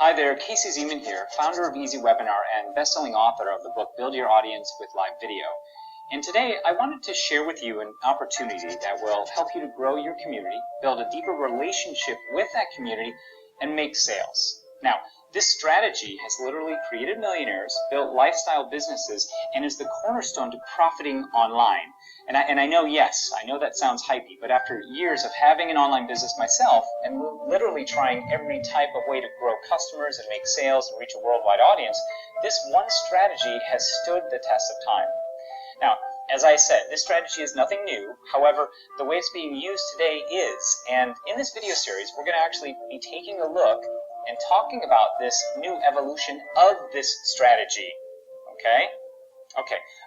Hi there, Casey Zeman here, founder of Easy Webinar and best-selling author of the book Build Your Audience with Live Video. And today I wanted to share with you an opportunity that will help you to grow your community, build a deeper relationship with that community, and make sales. Now, this strategy has literally created millionaires, built lifestyle businesses, and is the cornerstone to profiting online. And I know, yes, I know that sounds hypey, but after years of having an online business myself and literally trying every type of way to grow customers and make sales and reach a worldwide audience, this one strategy has stood the test of time. Now, as I said, this strategy is nothing new. However, the way it's being used today is, and in this video series, we're going to actually be taking a look and talking about this new evolution of this strategy. Okay.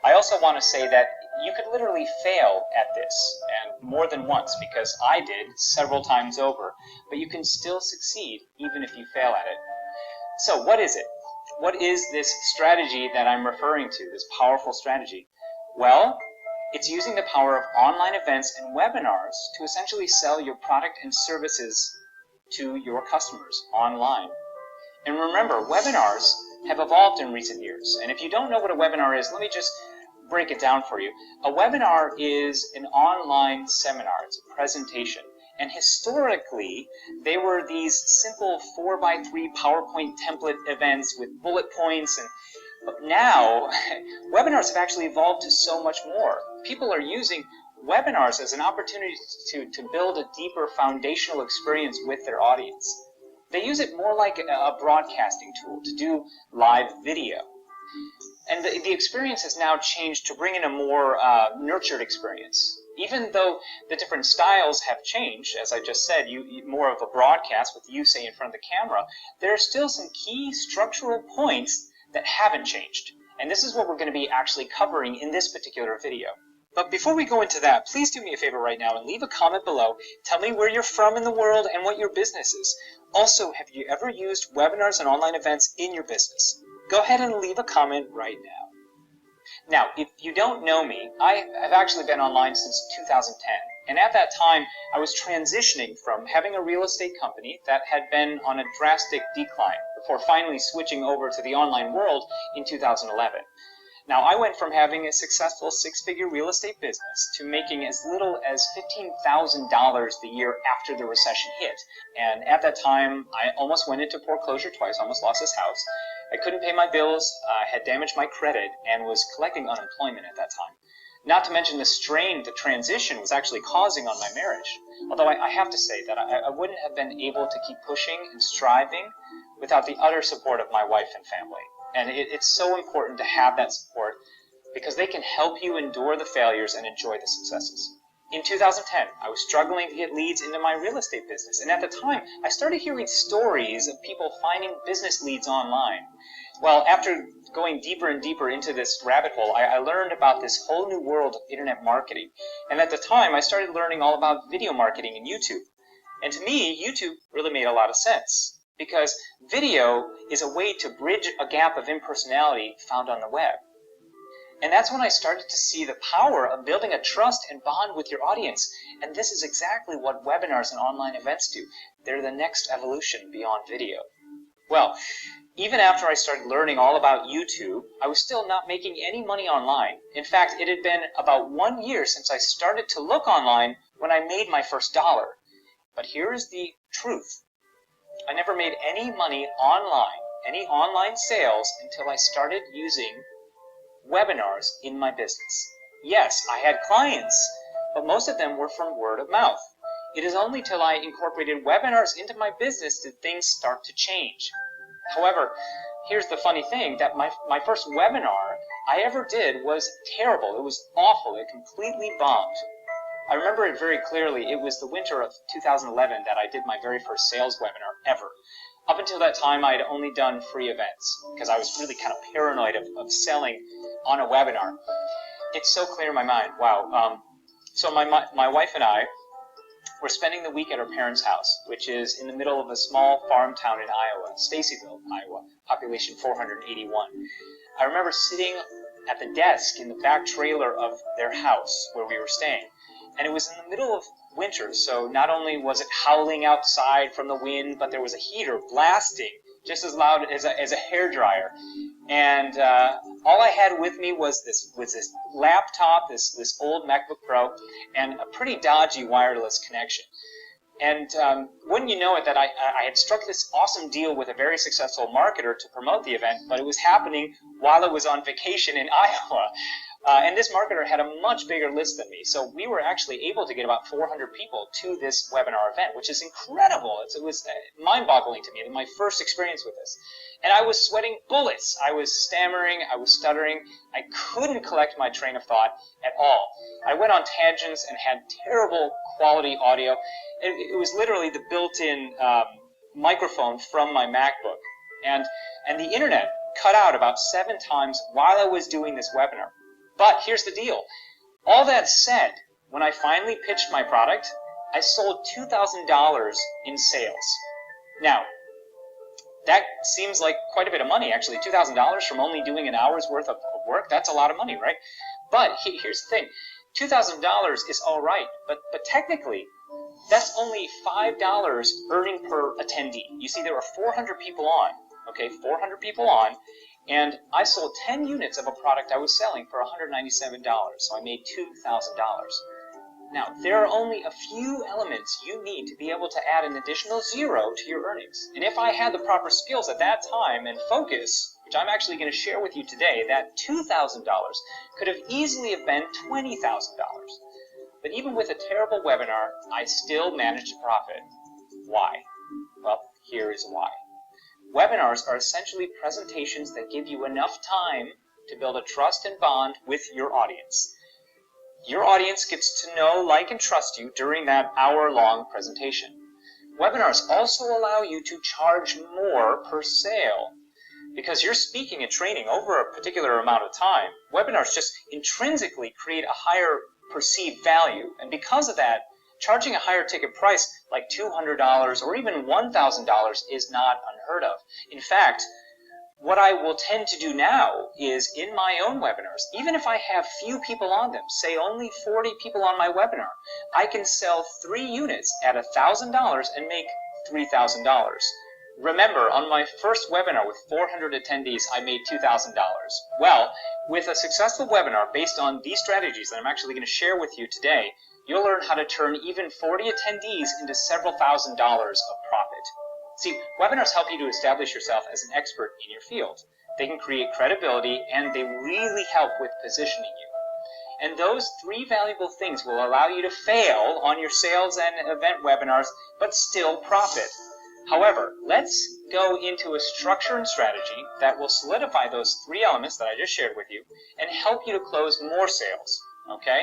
I also want to say that you could literally fail at this, and more than once, because I did several times over, but you can still succeed even if you fail at it. So what is it? What is this strategy that I'm referring to, this powerful strategy? Well, it's using the power of online events and webinars to essentially sell your product and services to your customers online. And remember, webinars have evolved in recent years. And if you don't know what a webinar is, let me just break it down for you. A webinar is an online seminar. It's a presentation. And historically, they were these simple 4x3 PowerPoint template events with bullet points. But now, webinars have actually evolved to so much more. People are using webinars as an opportunity to build a deeper foundational experience with their audience. They use it more like a broadcasting tool to do live video. And the experience has now changed to bring in a more nurtured experience. Even though the different styles have changed, as I just said, more of a broadcast with you, say, in front of the camera, there are still some key structural points that haven't changed. And this is what we're going to be actually covering in this particular video. But before we go into that, please do me a favor right now and leave a comment below. Tell me where you're from in the world and what your business is. Also, have you ever used webinars and online events in your business? Go ahead and leave a comment right now. Now, if you don't know me, I have actually been online since 2010. And at that time, I was transitioning from having a real estate company that had been on a drastic decline before finally switching over to the online world in 2011. Now, I went from having a successful six-figure real estate business to making as little as $15,000 the year after the recession hit. And at that time, I almost went into foreclosure twice, almost lost this house. I couldn't pay my bills, had damaged my credit, and was collecting unemployment at that time. Not to mention the strain the transition was actually causing on my marriage. Although I have to say that I wouldn't have been able to keep pushing and striving without the utter support of my wife and family. And it's so important to have that support because they can help you endure the failures and enjoy the successes. In 2010, I was struggling to get leads into my real estate business. And at the time, I started hearing stories of people finding business leads online. Well, after going deeper and deeper into this rabbit hole, I learned about this whole new world of internet marketing. And at the time, I started learning all about video marketing and YouTube. And to me, YouTube really made a lot of sense, because video is a way to bridge a gap of impersonality found on the web. And that's when I started to see the power of building a trust and bond with your audience. And this is exactly what webinars and online events do. They're the next evolution beyond video. Well, even after I started learning all about YouTube, I was still not making any money online. In fact, it had been about 1 year since I started to look online when I made my first dollar. But here is the truth. I never made any money online, any online sales, until I started using webinars in my business. Yes, I had clients, but most of them were from word of mouth. It is only till I incorporated webinars into my business did things start to change. However, here's the funny thing, that my first webinar I ever did was terrible. It was awful. It completely bombed. I remember it very clearly. It was the winter of 2011 that I did my very first sales webinar ever. Up until that time, I had only done free events because I was really kind of paranoid of selling on a webinar. It's so clear in my mind. Wow. So my wife and I were spending the week at our parents' house, which is in the middle of a small farm town in Iowa, Stacyville, Iowa, population 481. I remember sitting at the desk in the back trailer of their house where we were staying. And it was in the middle of winter, so not only was it howling outside from the wind, but there was a heater blasting just as loud as a hairdryer. And all I had with me was this laptop, this old MacBook Pro, and a pretty dodgy wireless connection. And wouldn't you know it that I had struck this awesome deal with a very successful marketer to promote the event, but it was happening while I was on vacation in Iowa. And this marketer had a much bigger list than me, so we were actually able to get about 400 people to this webinar event, which is incredible. It was mind-boggling to me, my first experience with this. And I was sweating bullets. I was stammering, I was stuttering. I couldn't collect my train of thought at all. I went on tangents and had terrible quality audio. It was literally the built-in microphone from my MacBook. And the internet cut out about 7 times while I was doing this webinar. But here's the deal. All that said, when I finally pitched my product, I sold $2,000 in sales. Now, that seems like quite a bit of money, actually. $2,000 from only doing an hour's worth of work, that's a lot of money, right? But here's the thing. $2,000 is all right, but technically, that's only $5 earning per attendee. You see, there were 400 people on, okay, 400 people on, and I sold 10 units of a product I was selling for $197, so I made $2,000. Now, there are only a few elements you need to be able to add an additional zero to your earnings. And if I had the proper skills at that time and focus, which I'm actually going to share with you today, that $2,000 could have easily have been $20,000. But even with a terrible webinar, I still managed to profit. Why? Well, here is why. Webinars are essentially presentations that give you enough time to build a trust and bond with your audience. Your audience gets to know, like, and trust you during that hour-long presentation. Webinars also allow you to charge more per sale. Because you're speaking and training over a particular amount of time, webinars just intrinsically create a higher perceived value. And because of that, charging a higher ticket price like $200 or even $1,000 is not unheard of. In fact, what I will tend to do now is in my own webinars, even if I have few people on them, say only 40 people on my webinar, I can sell 3 units at $1,000 and make $3,000. Remember, on my first webinar with 400 attendees, I made $2,000. Well, with a successful webinar based on these strategies that I'm actually going to share with you today, you'll learn how to turn even 40 attendees into several $1,000s of profit. See, webinars help you to establish yourself as an expert in your field. They can create credibility, and they really help with positioning you. And those 3 valuable things will allow you to fail on your sales and event webinars, but still profit. However, let's go into a structure and strategy that will solidify those 3 elements that I just shared with you and help you to close more sales. Okay?